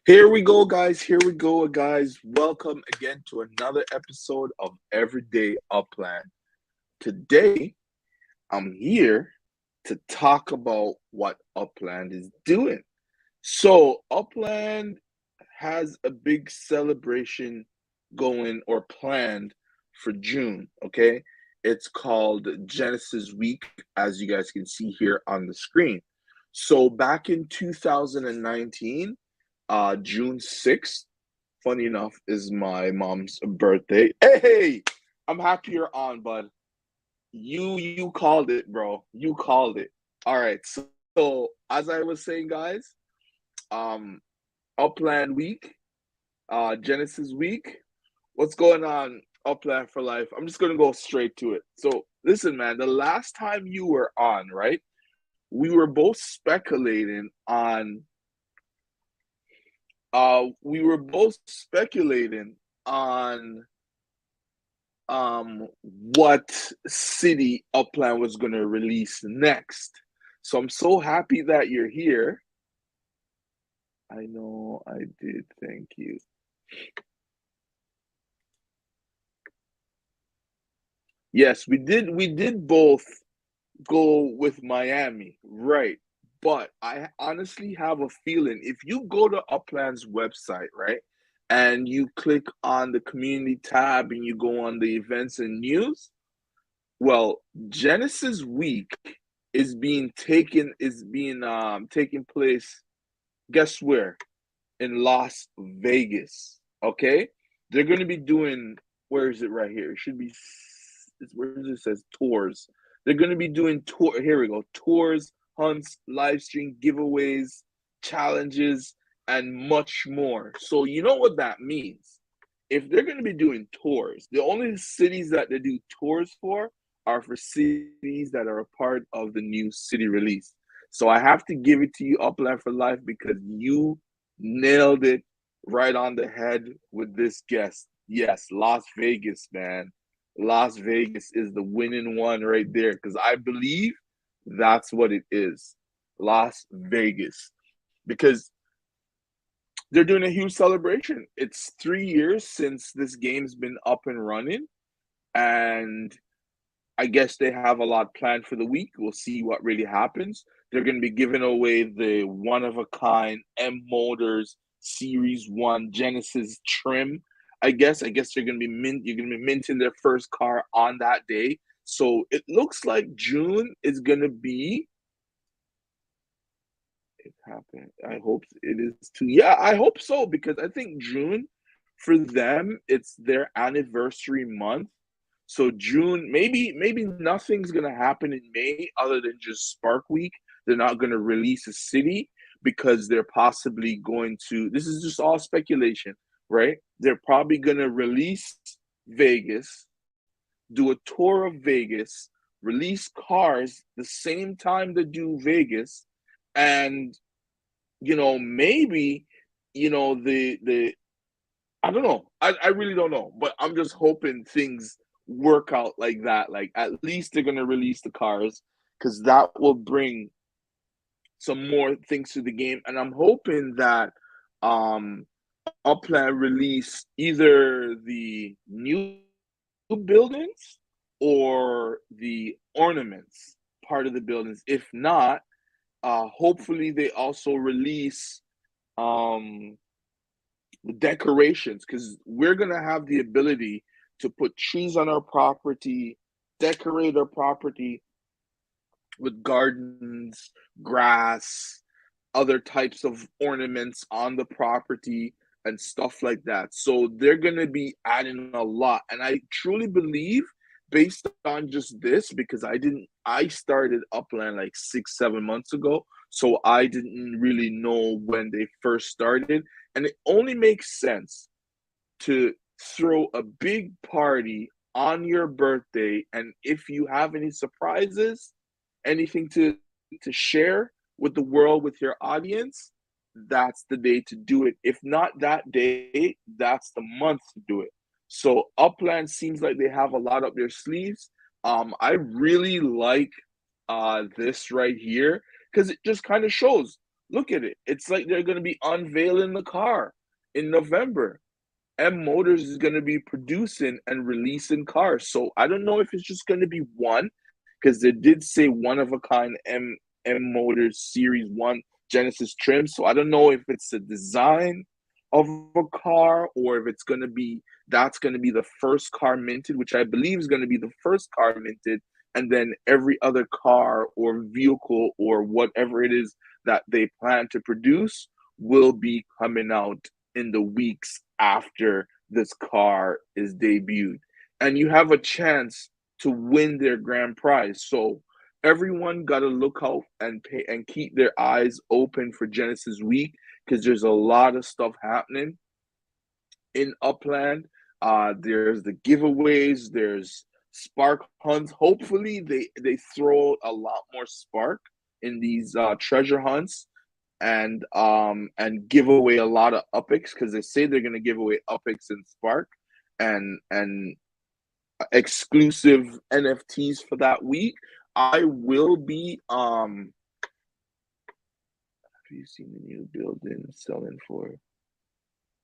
Here we go, guys. Here we go, guys. Welcome again to another episode of Everyday Upland. Today, I'm here to talk about what Upland is doing. So, Upland has a big celebration going or planned for June, okay? It's called Genesis Week, as you guys can see here on the screen. So, back in 2019, June 6th, funny enough, is my mom's birthday. Hey, I'm happy you're on, bud. You called it, bro. You called it. All right. So as I was saying, guys, um, Upland Week, Genesis Week. What's going on, Upland for Life? I'm just gonna go straight to it. So listen, man, the last time you were on, right? We were both speculating on on what city Upland was going to release next. So I'm so happy that you're here. I know I did. Thank you. Yes, we did both go with Miami, right? But I honestly have a feeling if you go to Upland's website, right, and you click on the community tab and you go on the events and news, well, Genesis Week is being taking place. Guess where? In Las Vegas. Okay, they're going to be doing. Where is it? Right here. It should be. It's where it says tours. They're going to be doing tour. Here we go. Tours, hunts, live stream giveaways, challenges, and much more. So you know what that means. If they're going to be doing tours, the only cities that they do tours for are for cities that are a part of the new city release. So I have to give it to you, Upland for Life, because you nailed it right on the head with this guest. Yes, Las Vegas, man. Las Vegas is the winning one right there because I believe that's what it is. Las Vegas. Because they're doing a huge celebration. It's 3 years since this game's been up and running, and I guess they have a lot planned for the week. We'll see what really happens. They're going to be giving away the one of a kind M Motors Series 1 Genesis trim. I guess you're going to be minting their first car on that day. So it looks like June is going to be it happened. I hope it is too. Yeah, I hope so because I think June for them it's their anniversary month. So June, maybe nothing's gonna happen in May other than just Spark Week. They're not gonna release a city because they're possibly going to. This is just all speculation, right? They're probably gonna release Vegas, do a tour of Vegas, release cars the same time they do Vegas, and maybe the I don't know. I really don't know, but I'm just hoping things work out like that. Like at least they're gonna release the cars because that will bring some more things to the game, and I'm hoping that um Upland release either the new buildings or the ornaments part of the buildings. If not, hopefully they also release um the decorations because we're gonna have the ability to put trees on our property, decorate our property with gardens, grass, other types of ornaments on the property and stuff like that. So they're going to be adding a lot. And I truly believe based on just this because I started Upland like 6 7 months ago, so I didn't really know when they first started, and it only makes sense to throw a big party on your birthday, and if you have any surprises, anything to share with the world, with your audience, that's the day to do it. If not that day, that's the month to do it. So Upland seems like they have a lot up their sleeves. I really like this right here because it just kind of shows Look at it. It's like they're gonna be unveiling the car in November. M Motors is going to be producing and releasing cars. So I don't know if it's just going to be one, because they did say one of a kind M Motors Series One Genesis trim. So I don't know if it's the design of a car or if it's going to be that's going to be the first car minted, which I believe is going to be the first car minted, and then every other car or vehicle or whatever it is that they plan to produce will be coming out in the weeks after this car is debuted. And you have a chance to win their grand prize. So everyone got to look out and pay and keep their eyes open for Genesis Week, because there's a lot of stuff happening in Upland. There's the giveaways, there's spark hunts. Hopefully they throw a lot more spark in these treasure hunts, and give away a lot of upics, because they say they're gonna give away upics and spark and exclusive NFTs for that week. I will be have you seen the new building selling for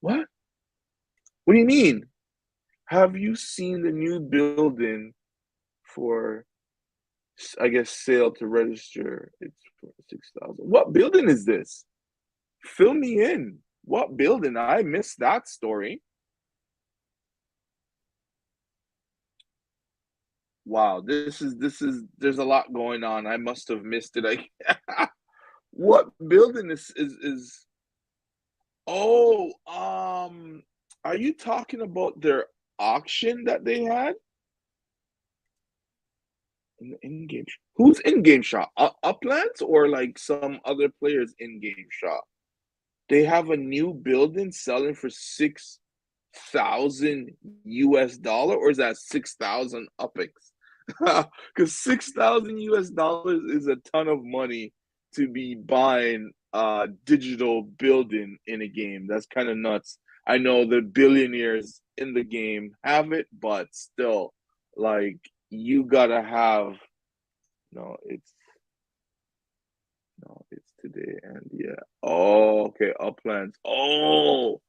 what? What do you mean? Have you seen the new building for, I guess, sale to register? It's for 6,000. What building is this? Fill me in. What building? I missed that story. Wow, this is there's a lot going on. I must have missed it. What building is oh, are you talking about their auction that they had in the in-game? Who's in-game shop? Uplands or like some other players in-game shop? They have a new building selling for 6,000 US dollar, or is that 6,000 upics? Because 6,000 US dollars is a ton of money to be buying a digital building in a game. That's kind of nuts. I know the billionaires in the game have it, but still, like, you gotta have. No, it's today, and yeah. Oh, okay, Uplands. Oh,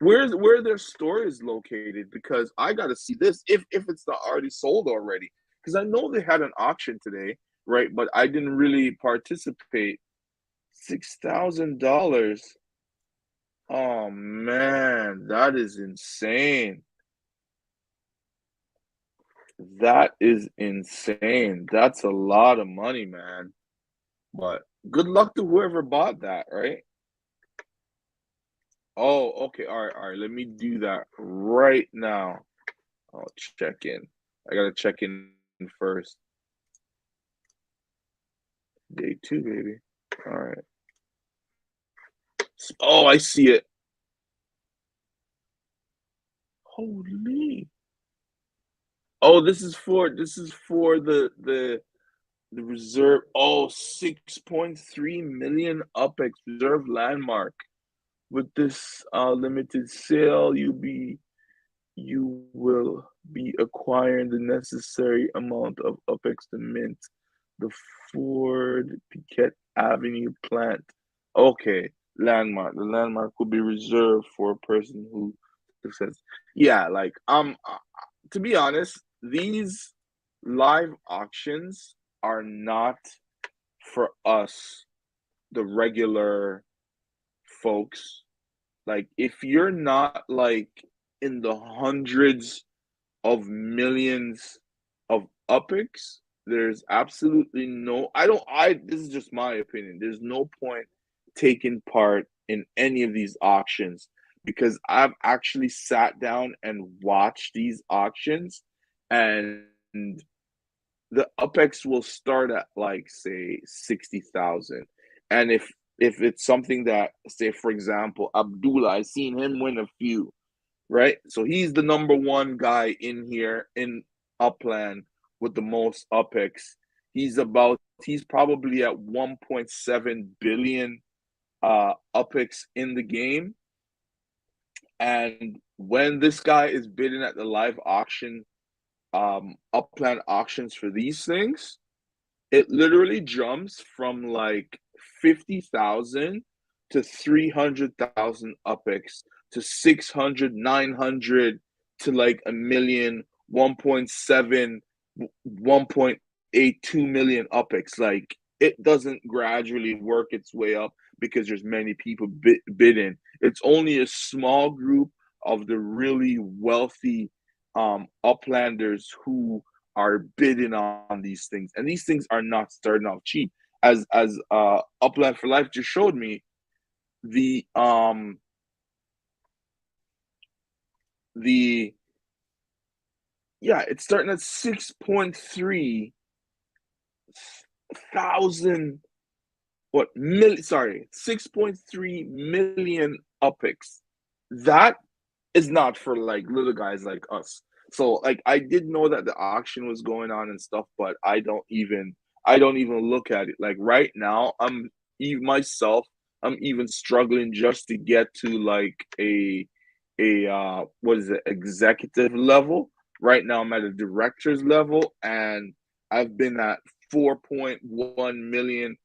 where their store is located, because I got to see this if it's not already sold already, because I know they had an auction today, right? But I didn't really participate. $6,000. Oh man, that is insane. That is insane. That's a lot of money, man. But good luck to whoever bought that, right? Oh, okay. All right. Let me do that right now. I'll check in. I gotta check in first. Day two, baby. All right. Oh, I see it. Holy. Oh, this is for the reserve. Oh, 6.3 million UPEX reserve landmark. With this limited sale, you will be acquiring the necessary amount of UPEX to mint the Ford Piquet Avenue plant. Okay, landmark. The landmark will be reserved for a person who says, yeah, like to be honest, these live auctions are not for us, the regular folks. Like, if you're not like in the hundreds of millions of upics, there's absolutely no, I don't, I, this is just my opinion. There's no point taking part in any of these auctions, because I've actually sat down and watched these auctions, and the upex will start at, like, say 60,000. And if it's something that, say for example, Abdullah, I've seen him win a few, right? So he's the number one guy in here in Upland with the most upex. He's probably at 1.7 billion upex in the game. And when this guy is bidding at the live auction, Upland auctions for these things, it literally jumps from like 50,000 to 300,000 UPEX to 600, 900 to like a million, 1.7, 1.8, 2 million UPEX. Like it doesn't gradually work its way up because there's many people bidding. It's only a small group of the really wealthy uplanders who are bidding on these things, and these things are not starting off cheap. As Upland for Life just showed me, the the yeah, it's starting at 6.3 thousand, what mil sorry 6.3 million UPEX. That is not for like little guys like us. So like I did know that the auction was going on and stuff, but I don't even look at it. Like right now, I'm even myself, I'm even struggling just to get to like a what is it, executive level. Right now I'm at a director's level, and I've been at 4.1 million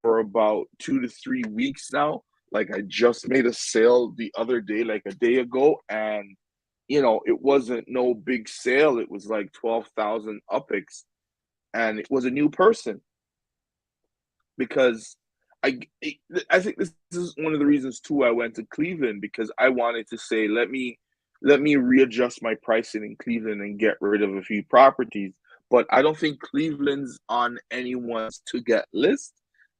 for about 2 to 3 weeks now. Like I just made a sale the other day, like a day ago, and it wasn't no big sale. It was like 12,000 UPEX, and it was a new person because I I think this is one of the reasons too I went to Cleveland, because I wanted to say let me readjust my pricing in Cleveland and get rid of a few properties. But I don't think Cleveland's on anyone's to get list.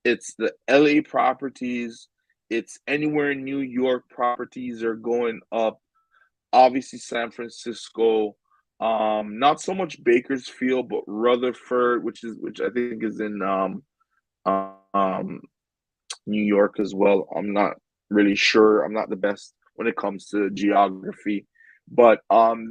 It's the LA properties. It's anywhere in New York properties are going up. Obviously San Francisco, not so much Bakersfield, but Rutherford, which I think is in um New York as well. I'm not really sure. I'm not the best when it comes to geography, but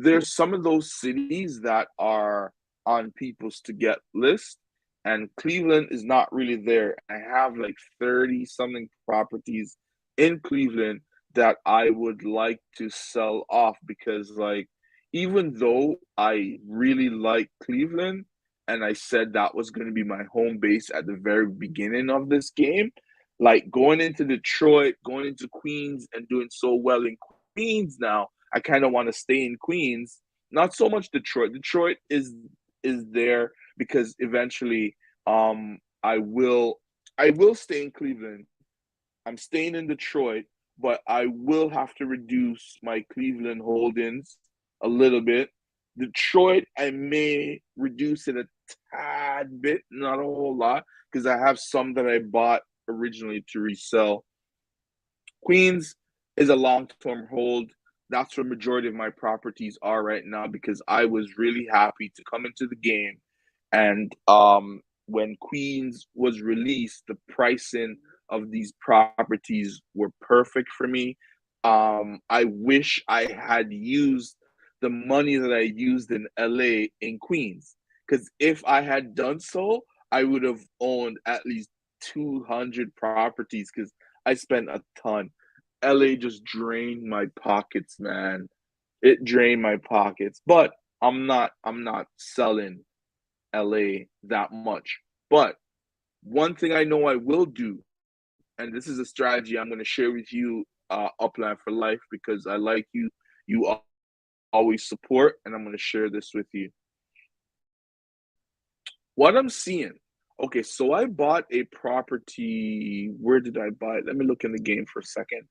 there's some of those cities that are on people's to get list, and Cleveland is not really there. I have like 30 something properties in Cleveland that I would like to sell off, because like even though I really like Cleveland and I said that was going to be my home base at the very beginning of this game, like going into Detroit, going into Queens, and doing so well in Queens now, I kind of want to stay in Queens. Not so much Detroit. Detroit is there because eventually I will stay in Cleveland. I'm staying in Detroit, but I will have to reduce my Cleveland holdings a little bit. Detroit, I may reduce it a tad bit, not a whole lot, because I have some that I bought originally to resell. Queens is a long-term hold. That's where majority of my properties are right now, because I was really happy to come into the game, and when Queens was released, the pricing of these properties were perfect for me. I wish I had used the money that I used in LA in Queens, because if I had done so, I would have owned at least 200 properties, because I spent a ton. LA just drained my pockets, man. It drained my pockets. But I'm not selling LA that much. But one thing I know I will do, and this is a strategy I'm going to share with you, Upland for Life, because I like you. You always support, and I'm going to share this with you. What I'm seeing. Okay, so I bought a property. Where did I buy it? Let me look in the game for a second.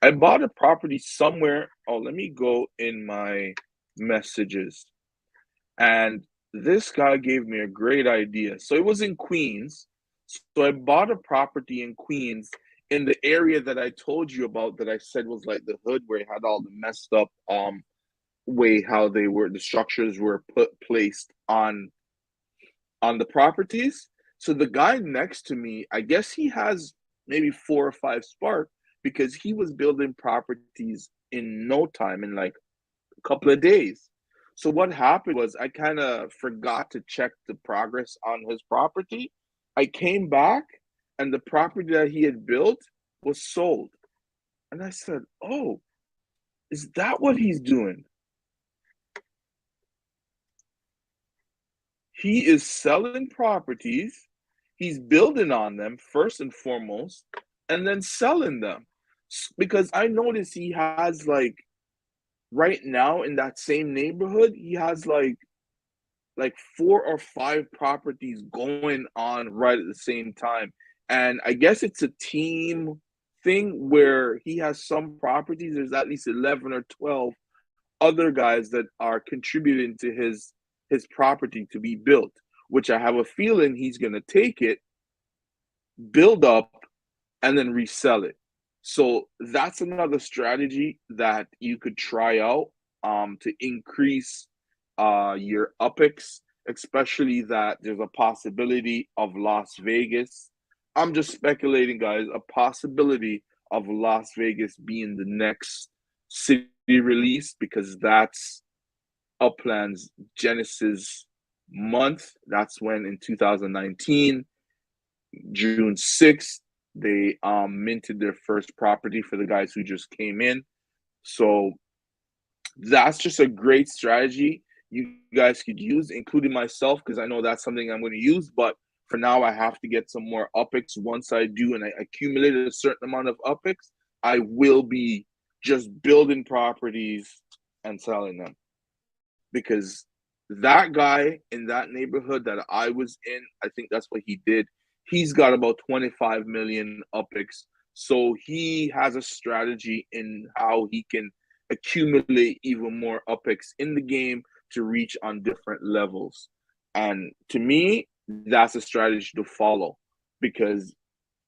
I bought a property somewhere. Oh, let me go in my messages. And this guy gave me a great idea. So it was in Queens. So I bought a property in Queens, in the area that I told you about, that I said was like the hood, where it had all the messed up way how the structures were placed on the properties. So the guy next to me, I guess he has maybe 4 or 5 spark, because he was building properties in no time, in like a couple of days. So what happened was I kind of forgot to check the progress on his property. I came back, and the property that he had built was sold. And I said, "Oh, is that what he's doing? He is selling properties. he's building on them first and foremost, and then selling them. Because I notice he has like right now in that same neighborhood, he has like 4 or 5 properties going on right at the same time. And I guess it's a team thing where he has some properties, there's at least 11 or 12 other guys that are contributing to his property to be built, which I have a feeling he's going to take it, build up, and then resell it. So that's another strategy that you could try out to increase your UPIX, especially that there's a possibility of Las Vegas. I'm just speculating, guys, a possibility of Las Vegas being the next city release because that's Upland's Genesis month. That's when in 2019, June 6th, they minted their first property for the guys who just came in. So that's just a great strategy you guys could use, including myself, because I know that's something I'm going to use. But for now, I have to get some more UPIX. Once I do and I accumulate a certain amount of UPIX, I will be just building properties and selling them. Because that guy in that neighborhood that I was in, I think that's what he did. He's got about 25 million UPIX. So he has a strategy in how he can accumulate even more UPIX in the game to reach on different levels. And to me, that's a strategy to follow because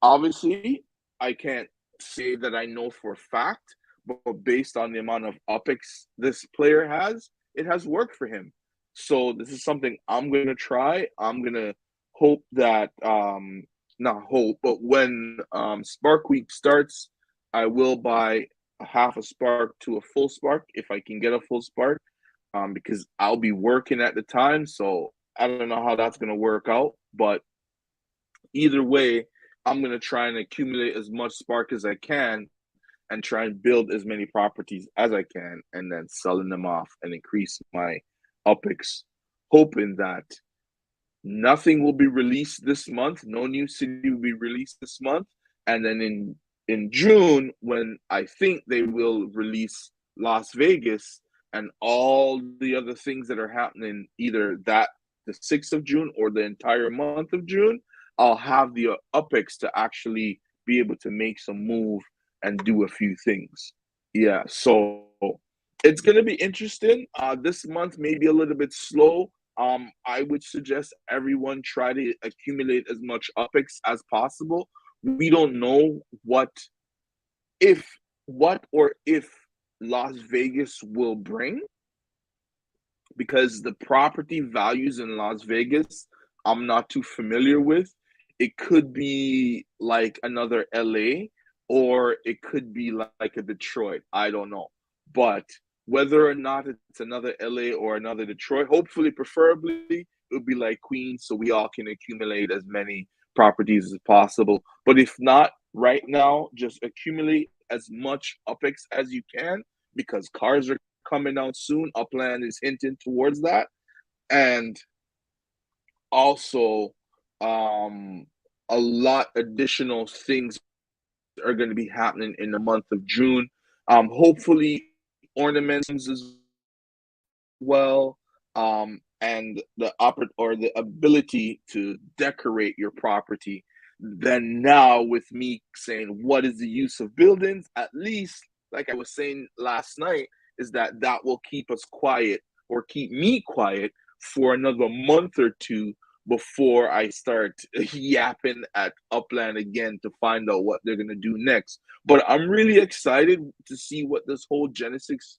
obviously I can't say that I know for a fact, but based on the amount of UPIX this player has, it has worked for him. So this is something I'm gonna try. I'm gonna hope that not hope, but when Spark Week starts, I will buy a half a spark to a full spark if I can get a full spark, because I'll be working at the time. So I don't know how that's gonna work out, but either way, I'm gonna try and accumulate as much spark as I can and try and build as many properties as I can and then selling them off and increase my UPIX, hoping that nothing will be released this month. No new city will be released this month. And then in June, when I think they will release Las Vegas and all the other things that are happening, either that the 6th of June or the entire month of June, I'll have the UPIX to actually be able to make some move and do a few things. Yeah, so it's gonna be interesting. This month may be a little bit slow. I would suggest everyone try to accumulate as much UPIX as possible. We don't know what or if Las Vegas will bring because the property values in Las Vegas I'm not too familiar with. It could be like another LA or it could be like a Detroit. I don't know. But whether or not it's another LA or another Detroit, hopefully, preferably, it would be like Queens so we all can accumulate as many properties as possible. But if not, right now, just accumulate as much UPIX as you can because cars are coming out soon. Upland is hinting towards that. And also, a lot additional things are going to be happening in the month of June. Hopefully, ornaments as well, and the ability to decorate your property. Then now, with me saying what is the use of buildings, at least like I was saying last night, is that will keep us quiet or keep me quiet for another month or two before I start yapping at Upland again to find out what they're gonna do next. But I'm really excited to see what this whole Genesis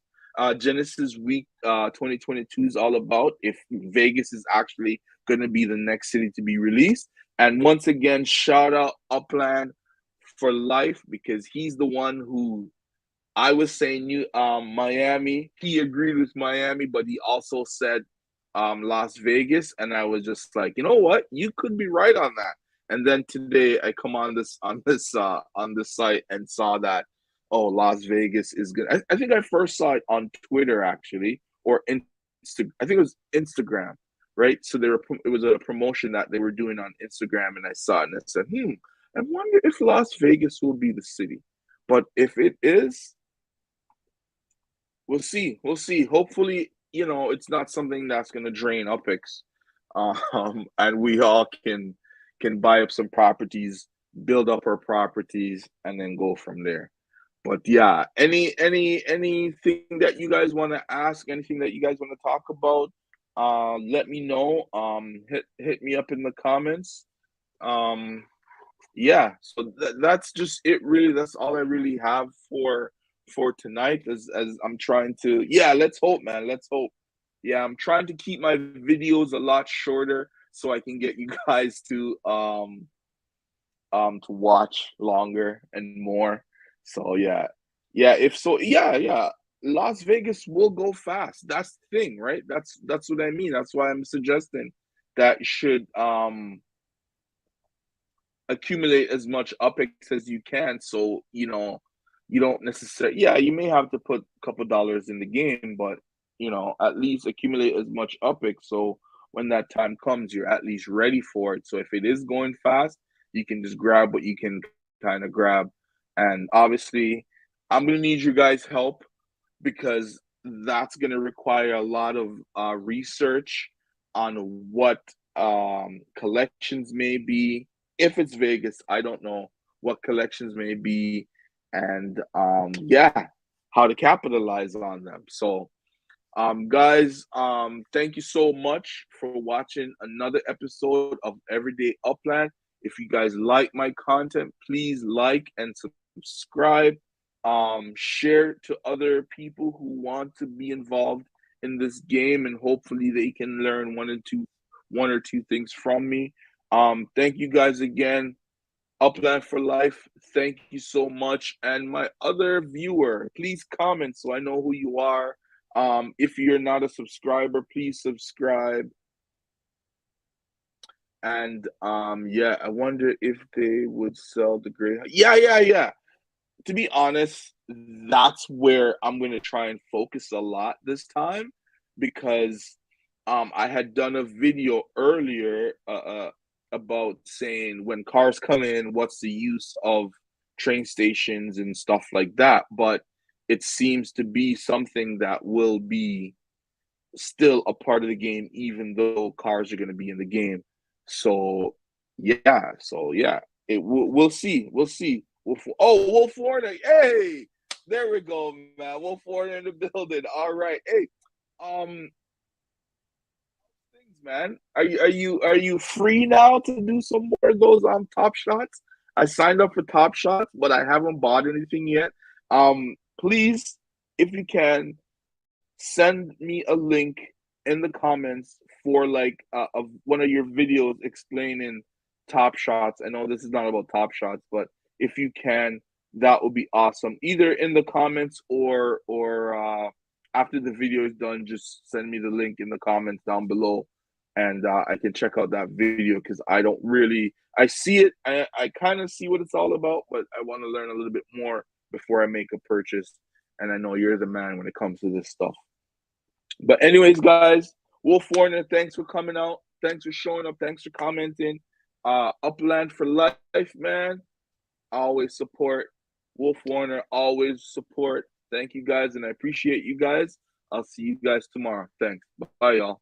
Week 2022 is all about. If Vegas is actually gonna be the next city to be released. And once again, shout out Upland for life because he's the one who I was saying Miami. He agreed with Miami, but he also said Las Vegas, and I was just like, you know what, you could be right on that. And then today I come on this site and saw that Las Vegas is good. I think I first saw it on Twitter actually, or I think it was Instagram. right? So it was a promotion that they were doing on Instagram, and I saw it and I said, I wonder if Las Vegas will be the city. But if it is, we'll see. We'll see. Hopefully, it's not something that's going to drain UPIX, and we all can buy up some properties, build up our properties, and then go from there. But yeah, anything that you guys want to ask, anything that you guys want to talk about, let me know. Hit me up in the comments. Um, yeah, so that's just it. Really, that's all I really have for tonight. As I'm trying to, yeah, let's hope, man. Let's hope. Yeah, I'm trying to keep my videos a lot shorter so I can get you guys to watch longer and more. So yeah. Yeah, if so, yeah. Las Vegas will go fast. That's the thing, right? That's what I mean. That's why I'm suggesting that you should accumulate as much UPIX as you can. So, you don't necessarily, yeah, you may have to put a couple dollars in the game, but at least accumulate as much UPIX so when that time comes, you're at least ready for it. So if it is going fast, you can just grab what you can kind of grab. And obviously, I'm gonna need you guys' help because that's gonna require a lot of research on what collections may be. If it's Vegas, I don't know what collections may be, and yeah, how to capitalize on them. So guys, thank you so much for watching another episode of Everyday Upland. If you guys like my content, please like and subscribe. Share to other people who want to be involved in this game, and hopefully they can learn one or two things from me. Thank you guys again. Upland for life. Thank you so much. And my other viewer, please comment so I know who you are. If you're not a subscriber, please subscribe. And yeah, I wonder if they would sell the gray. Yeah. To be honest, that's where I'm gonna try and focus a lot this time because I had done a video earlier about saying when cars come in, what's the use of train stations and stuff like that. But it seems to be something that will be still a part of the game, even though cars are going to be in the game. So yeah, we'll see. We'll see. Wolf Warner, hey, there we go, man. Wolf Warner in the building. All right, hey, um, things, man. Are you free now to do some more of those Top Shots? I signed up for Top Shots, but I haven't bought anything yet. Please, if you can, send me a link in the comments for like of one of your videos explaining Top Shots. I know this is not about Top Shots, but if you can, that would be awesome. Either in the comments or after the video is done, just send me the link in the comments down below, and I can check out that video because I don't really I see it. I kind of see what it's all about, but I want to learn a little bit more before I make a purchase. And I know you're the man when it comes to this stuff. But anyways, guys, Wolf Warner, thanks for coming out. Thanks for showing up. Thanks for commenting. Upland for life, man. Always support. Wolf Warner, always support. Thank you guys, and I appreciate you guys. I'll see you guys tomorrow. Thanks. Bye, y'all.